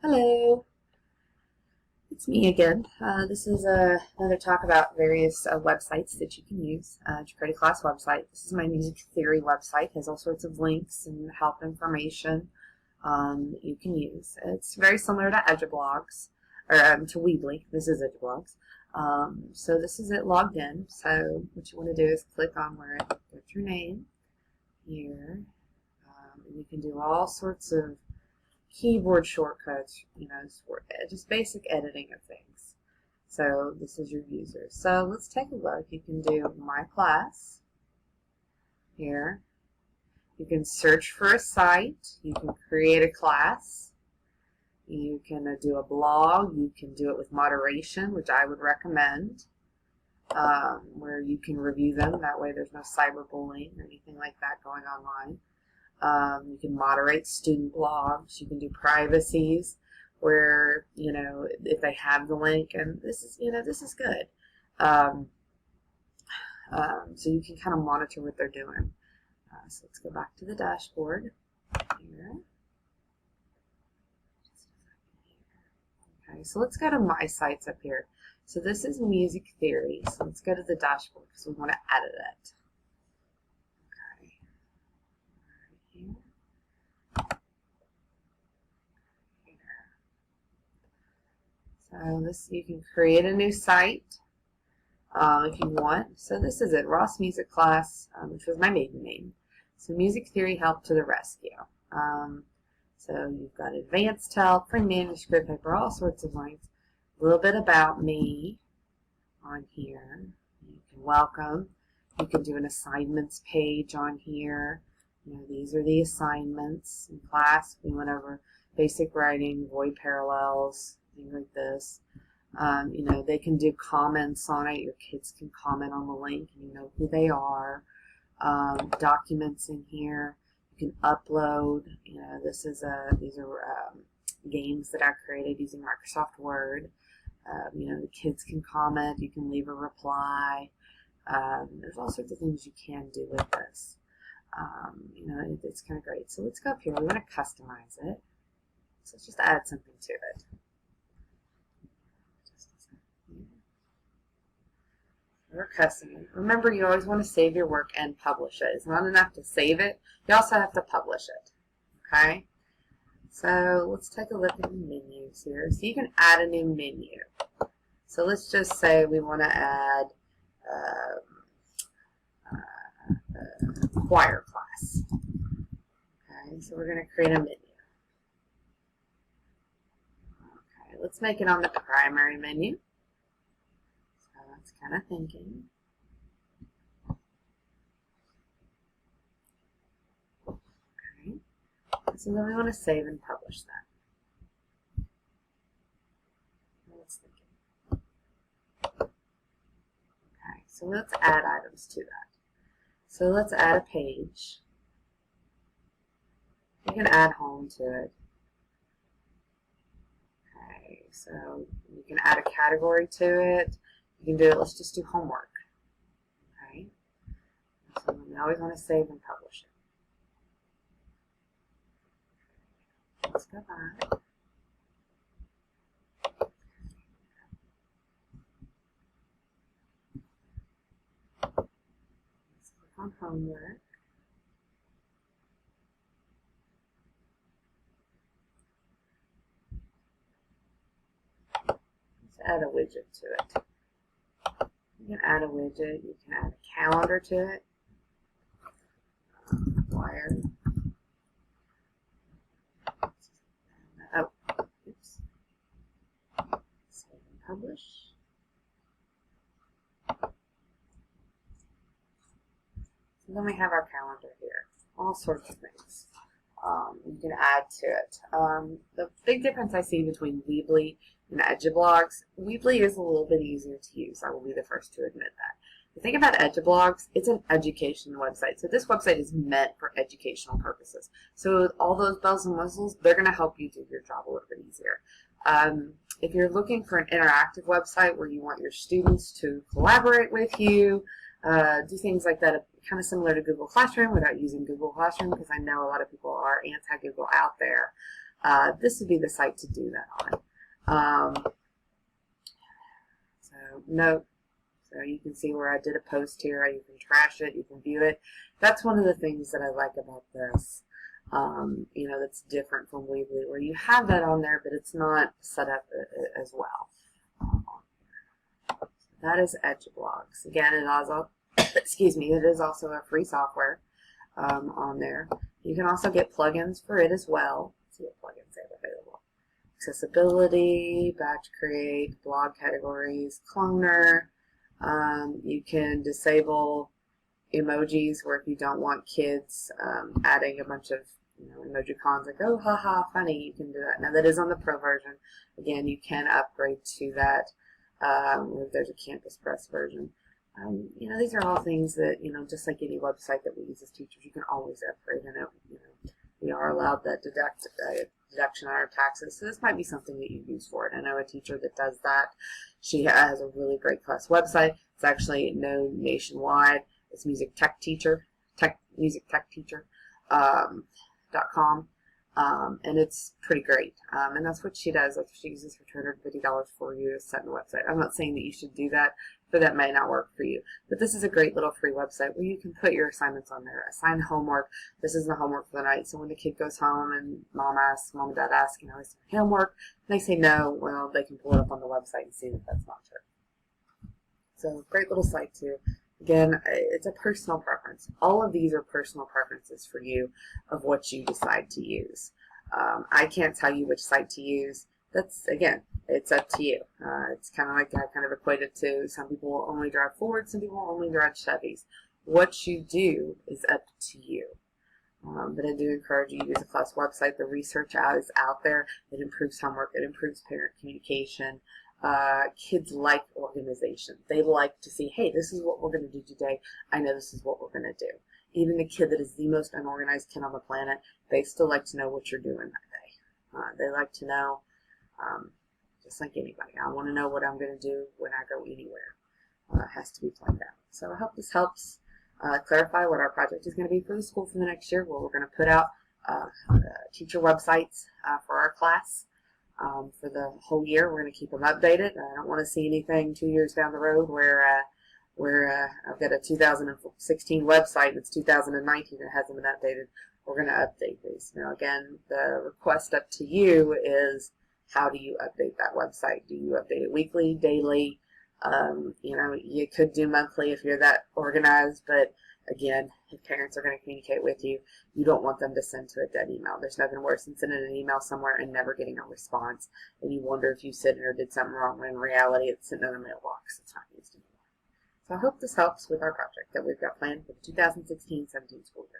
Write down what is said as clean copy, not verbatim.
Hello, it's me again. This is another talk about various websites that you can use to create a class website. This is my music theory website. It has all sorts of links and help information that you can use. It's very similar to Edublogs, or to Weebly. This is Edublogs. So this is it logged in. So what you want to do is click on where it gets your name here. And you can do all sorts of keyboard shortcuts, for just basic editing of things. So this is your user. So let's take a look. You can do My Class here. You can search for a site. You can create a class. You can do a blog. You can do it with moderation, which I would recommend, where you can review them. That way there's no cyberbullying or anything like that going online. You can moderate student blogs. You can do privacies where, if they have the link, and this is good. So you can kind of monitor what they're doing. So let's go back to the dashboard here. Okay, so let's go to My Sites up here. So this is music theory. So let's go to the dashboard because we want to edit it. So this, you can create a new site if you want. So this is it, Ross Music Class, which was my maiden name. So Music Theory Help to the Rescue. So you've got advanced help, free manuscript paper, all sorts of links. A little bit about me on here. You can welcome. You can do an assignments page on here. These are the assignments in class. We went over basic writing, void parallels, things like this. They can do comments on it. Your kids can comment on the link and you know who they are. Documents in here. You can upload. These are games that I created using Microsoft Word. The kids can comment. You can leave a reply. There's all sorts of things you can do with this. It's kind of great. So let's go up here. We want to customize it. So let's just add something to it. We're customing. Remember, you always want to save your work and publish it. It's not enough to save it. You also have to publish it. Okay? So let's take a look at the menus here. So you can add a new menu. So let's just say we want to add choir class. Okay, so we're going to create a menu. Okay, let's make it on the primary menu. So that's kind of thinking. Okay, so then we want to save and publish that. Let's think. Okay, so let's add items to that. So let's add a page. You can add home to it. Okay, so you can add a category to it. You can do it, let's just do homework. Okay, so we always want to save and publish it. Let's go back. On homework. Let's add a widget to it. You can add a widget. You can add a calendar to it. Required. Oh, oops. Save and publish. And then we have our calendar here. All sorts of things you can add to it. The big difference I see between Weebly and Edublogs, Weebly is a little bit easier to use. I will be the first to admit that. The thing about Edublogs, it's an education website. So this website is meant for educational purposes. So all those bells and whistles, they're going to help you do your job a little bit easier. If you're looking for an interactive website where you want your students to collaborate with you, do things like that, kind of similar to Google Classroom without using Google Classroom, because I know a lot of people are anti-Google out there. this would be the site to do that on. So note, so you can see where I did a post here. You can trash it, you can view it. That's one of the things that I like about this. You know, that's different from Weebly, where you have that on there, but it's not set up as well. That is EduBlogs. Again, it also, excuse me, it is also a free software on there. You can also get plugins for it as well. Let's see what plugins they have available. Accessibility, Batch Create, blog categories, Cloner. You can disable emojis where if you don't want kids adding a bunch of emojicons like, oh, haha, funny, you can do that. Now that is on the pro version. Again, you can upgrade to that if there's a Campus Press version. These are all things that, just like any website that we use as teachers, you can always upgrade. I know, we are allowed that deduction on our taxes, so this might be something that you use for it. I know a teacher that does that. She has a really great class website. It's actually known nationwide. It's musictechteacher.com, and it's pretty great. And that's what she does. Like, she uses her $250 for you to set the website. I'm not saying that you should do that, but that may not work for you. But this is a great little free website where you can put your assignments on there. Assign homework. This is the homework for the night. So when the kid goes home and mom and dad ask, is there homework? And they say no. Well, they can pull it up on the website and see that that's not true. So great little site too. Again, it's a personal preference. All of these are personal preferences for you of what you decide to use. I can't tell you which site to use. That's, again, it's up to you. It's kind of like I kind of equated to some people will only drive Fords, some people will only drive Chevys. What you do is up to you. But I do encourage you to use a class website. The research is out there. It improves homework. It improves parent communication. Kids like organization. They like to see, hey, this is what we're going to do today. I know this is what we're going to do. Even the kid that is the most unorganized kid on the planet, they still like to know what you're doing that day. They like to know, just like anybody, I want to know what I'm going to do when I go anywhere. It has to be planned out. So I hope this helps clarify what our project is going to be for the school for the next year, where we're going to put out teacher websites for our class. For the whole year, we're going to keep them updated. I don't want to see anything 2 years down the road where I've got a 2016 website and it's 2019 that hasn't been updated. We're going to update these. Now, again, the request up to you is, how do you update that website? Do you update it weekly, daily? You could do monthly if you're that organized, but again, if parents are going to communicate with you, you don't want them to send to a dead email. There's nothing worse than sending an email somewhere and never getting a response, and you wonder if you said it or did something wrong, when in reality it's sitting in a mailbox. It's not used anymore. So I hope this helps with our project that we've got planned for the 2016-17 school year.